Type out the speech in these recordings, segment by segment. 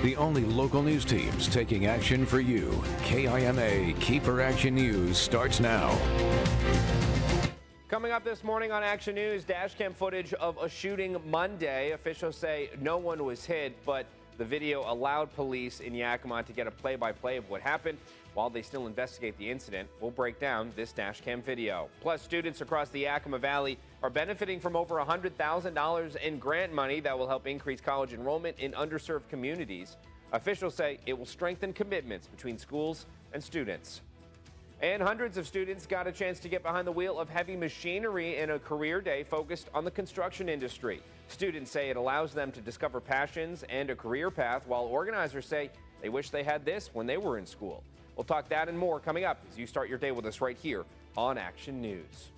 The only local news teams taking action for you. KIMA KEPR Action News starts now. Coming up this morning on Action News, dashcam footage of a shooting Monday. Officials say no one was hit, but the video allowed police in Yakima to get a play-by-play of what happened while they still investigate the incident. We'll break down this dashcam video. Plus, students across the Yakima Valley are benefiting from over $100,000 in grant money that will help increase college enrollment in underserved communities. Officials say it will strengthen commitments between schools and students. And hundreds of students got a chance to get behind the wheel of heavy machinery in a career day focused on the construction industry. Students say it allows them to discover passions and a career path, while organizers say they wish they had this when they were in school. We'll talk that and more coming up as you start your day with us right here on Action News.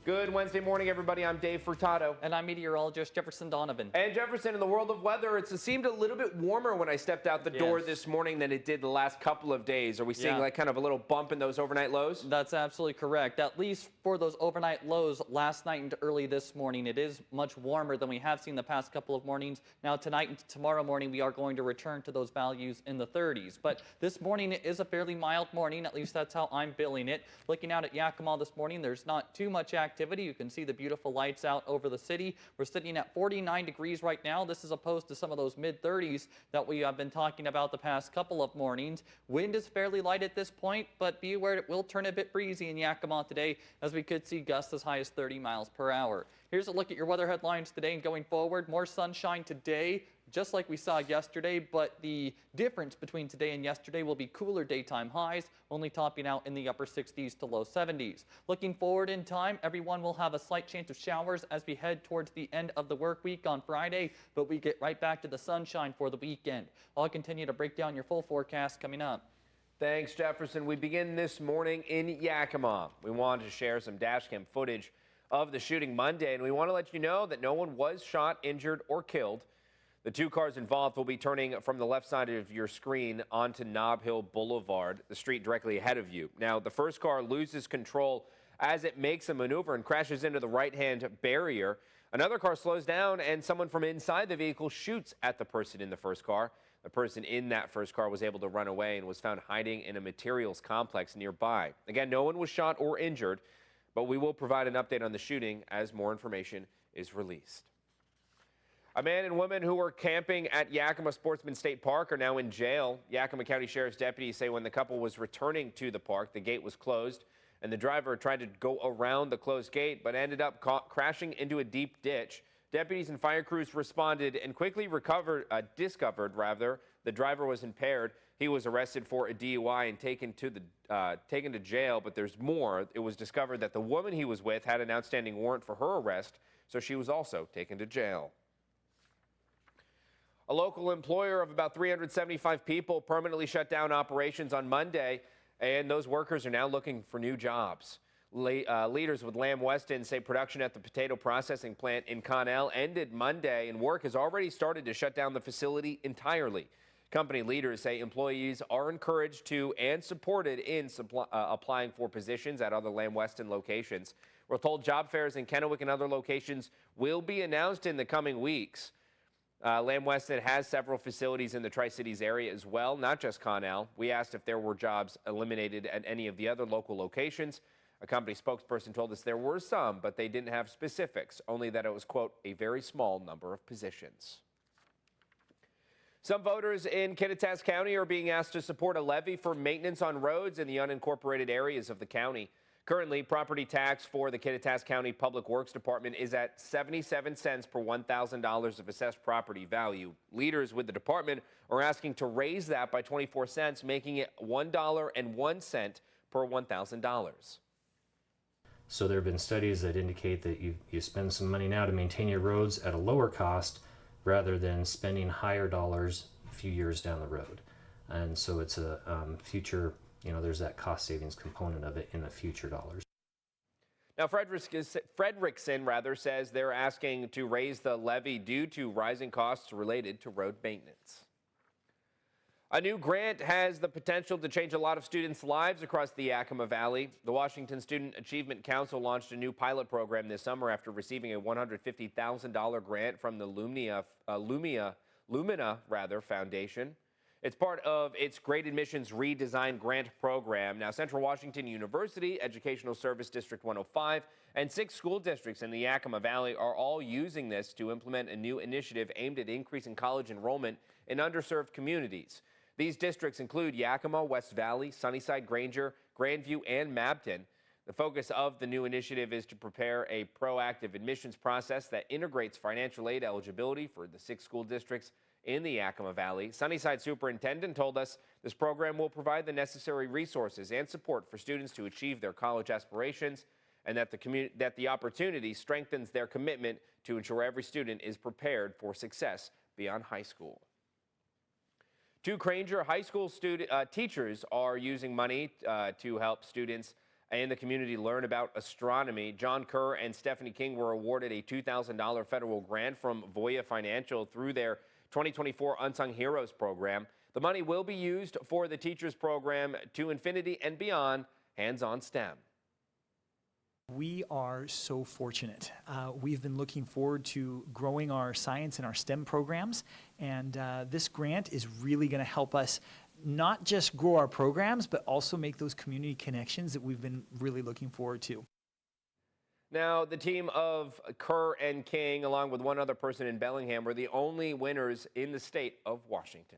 Good Wednesday morning, everybody. I'm Dave Furtado. And I'm meteorologist Jefferson Donovan. And Jefferson, in the world of weather, it seemed a little bit warmer when I stepped out the door this morning than it did the last couple of days. Are we seeing like kind of a little bump in those overnight lows? That's absolutely correct. At least for those overnight lows last night and early this morning, it is much warmer than we have seen the past couple of mornings. Now tonight and tomorrow morning, we are going to return to those values in the 30s. But this morning it is a fairly mild morning. At least that's how I'm billing it. Looking out at Yakima this morning, there's not too much activity. You can see the beautiful lights out over the city. We're sitting at 49 degrees right now. This is opposed to some of those mid-30s that we have been talking about the past couple of mornings. Wind is fairly light at this point, but be aware it will turn a bit breezy in Yakima today, as we could see gusts as high as 30 miles per hour. Here's a look at your weather headlines today and going forward. More sunshine today, just like we saw yesterday, but the difference between today and yesterday will be cooler daytime highs, only topping out in the upper 60s to low 70s. Looking forward in time, everyone will have a slight chance of showers as we head towards the end of the work week on Friday, but we get right back to the sunshine for the weekend. I'll continue to break down your full forecast coming up. Thanks, Jefferson. We begin this morning in Yakima. We wanted to share some dashcam footage of the shooting Monday, and we want to let you know that no one was shot, injured, or killed. The two cars involved will be turning from the left side of your screen onto Nob Hill Boulevard, the street directly ahead of you. Now, the first car loses control as it makes a maneuver and crashes into the right-hand barrier. Another car slows down, and someone from inside the vehicle shoots at the person in the first car. The person in that first car was able to run away and was found hiding in a materials complex nearby. Again, no one was shot or injured, but we will provide an update on the shooting as more information is released. A man and woman who were camping at Yakima Sportsman State Park are now in jail. Yakima County Sheriff's deputies say when the couple was returning to the park, the gate was closed, and the driver tried to go around the closed gate, but ended up crashing into a deep ditch. Deputies and fire crews responded and quickly discovered the driver was impaired. He was arrested for a DUI and taken to jail, but there's more. It was discovered that the woman he was with had an outstanding warrant for her arrest, so she was also taken to jail. A local employer of about 375 people permanently shut down operations on Monday, and those workers are now looking for new jobs. Leaders with Lamb Weston say production at the potato processing plant in Connell ended Monday, and work has already started to shut down the facility entirely. Company leaders say employees are encouraged to and supported in applying for positions at other Lamb Weston locations. We're told job fairs in Kennewick and other locations will be announced in the coming weeks. Lamb Weston has several facilities in the Tri-Cities area as well, not just Connell. We asked if there were jobs eliminated at any of the other local locations. A company spokesperson told us there were some, but they didn't have specifics, only that it was, quote, a very small number of positions. Some voters in Kittitas County are being asked to support a levy for maintenance on roads in the unincorporated areas of the county. Currently, property tax for the Kittitas County Public Works Department is at 77 cents per $1,000 of assessed property value. Leaders with the department are asking to raise that by 24 cents, making it $1.01 per $1,000. So there have been studies that indicate that you spend some money now to maintain your roads at a lower cost rather than spending higher dollars a few years down the road. And so it's a future, there's that cost savings component of it in the future dollars. Now, Frederickson says they're asking to raise the levy due to rising costs related to road maintenance. A new grant has the potential to change a lot of students' lives across the Yakima Valley. The Washington Student Achievement Council launched a new pilot program this summer after receiving a $150,000 grant from the Lumia Foundation. It's part of its Great Admissions Redesign Grant Program. Now, Central Washington University, Educational Service District 105, and 6 school districts in the Yakima Valley are all using this to implement a new initiative aimed at increasing college enrollment in underserved communities. These districts include Yakima, West Valley, Sunnyside, Granger, Grandview, and Mabton. The focus of the new initiative is to prepare a proactive admissions process that integrates financial aid eligibility for the 6 school districts in the Yakima Valley. Sunnyside Superintendent told us this program will provide the necessary resources and support for students to achieve their college aspirations, and that the opportunity strengthens their commitment to ensure every student is prepared for success beyond high school. 2 Granger High School teachers are using money to help students in the community learn about astronomy. John Kerr and Stephanie King were awarded a $2,000 federal grant from Voya Financial through their 2024 Unsung Heroes program. The money will be used for the teachers program To Infinity and Beyond, Hands-on STEM. We are so fortunate. We've been looking forward to growing our science and our STEM programs, and this grant is really going to help us not just grow our programs, but also make those community connections that we've been really looking forward to. Now, the team of Kerr and King, along with one other person in Bellingham, were the only winners in the state of Washington.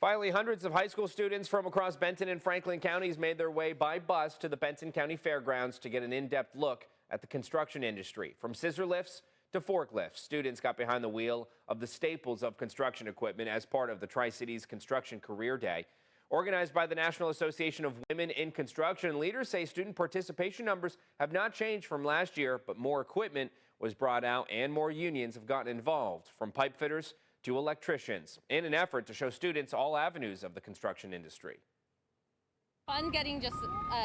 Finally, hundreds of high school students from across Benton and Franklin counties made their way by bus to the Benton County Fairgrounds to get an in-depth look at the construction industry. From scissor lifts to forklifts, students got behind the wheel of the staples of construction equipment as part of the Tri-Cities Construction Career Day. Organized by the National Association of Women in Construction, leaders say student participation numbers have not changed from last year, but more equipment was brought out and more unions have gotten involved, from pipe fitters to electricians, in an effort to show students all avenues of the construction industry. Fun getting just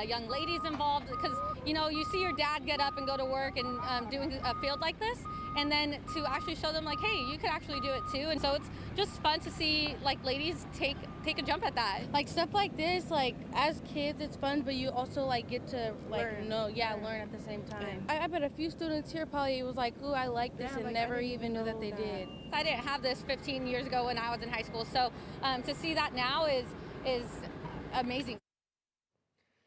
young ladies involved, because you see your dad get up and go to work and doing a field like this, and then to actually show them like, hey, you could actually do it too. And so it's just fun to see like ladies take a jump at that. Like stuff like this, like as kids it's fun, but you also like get to like learn at the same time. I bet a few students here probably was like, ooh, I like this, and never even knew that they did. I didn't have this 15 years ago when I was in high school, so to see that now is amazing.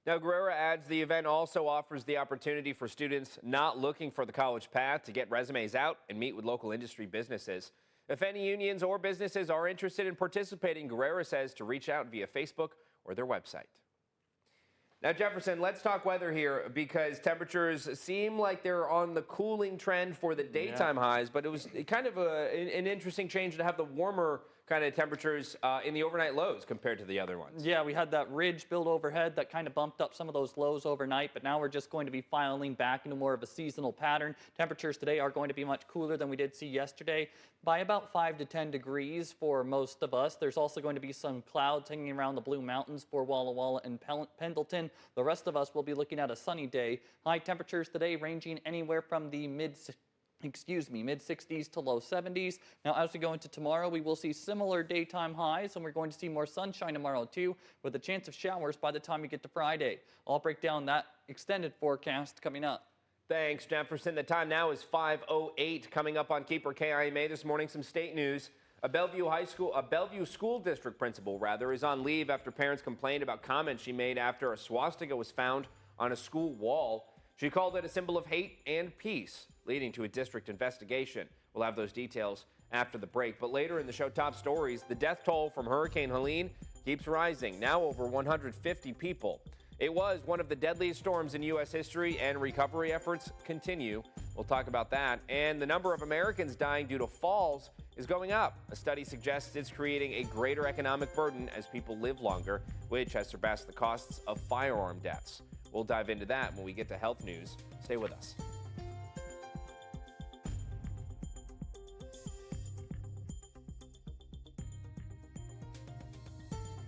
Now, Guerrera adds the event also offers the opportunity for students not looking for the college path to get resumes out and meet with local industry businesses. If any unions or businesses are interested in participating, Guerrera says to reach out via Facebook or their website. Now, Jefferson, let's talk weather here, because temperatures seem like they're on the cooling trend for the daytime highs, but it was kind of an interesting change to have the warmer kind of temperatures in the overnight lows compared to the other ones. Yeah, we had that ridge build overhead that kind of bumped up some of those lows overnight, but now we're just going to be filing back into more of a seasonal pattern. Temperatures today are going to be much cooler than we did see yesterday, by about 5 to 10 degrees for most of us. There's also going to be some clouds hanging around the Blue Mountains for Walla Walla and Pendleton. The rest of us will be looking at a sunny day. High temperatures today ranging anywhere from the mid-60s to low 70s. Now, as we go into tomorrow, we will see similar daytime highs, and we're going to see more sunshine tomorrow too, with a chance of showers by the time we get to Friday. I'll break down that extended forecast coming up. Thanks, Jefferson. The time now is 5:08. Coming up on KEPR KIMA this morning, some state news. A Bellevue School District principal, is on leave after parents complained about comments she made after a swastika was found on a school wall. She called it a symbol of hate and peace, leading to a district investigation. We'll have those details after the break. But later in the show, top stories, the death toll from Hurricane Helene keeps rising, now over 150 people. It was one of the deadliest storms in U.S. history, and recovery efforts continue. We'll talk about that. And the number of Americans dying due to falls is going up. A study suggests it's creating a greater economic burden as people live longer, which has surpassed the costs of firearm deaths. We'll dive into that when we get to health news. Stay with us.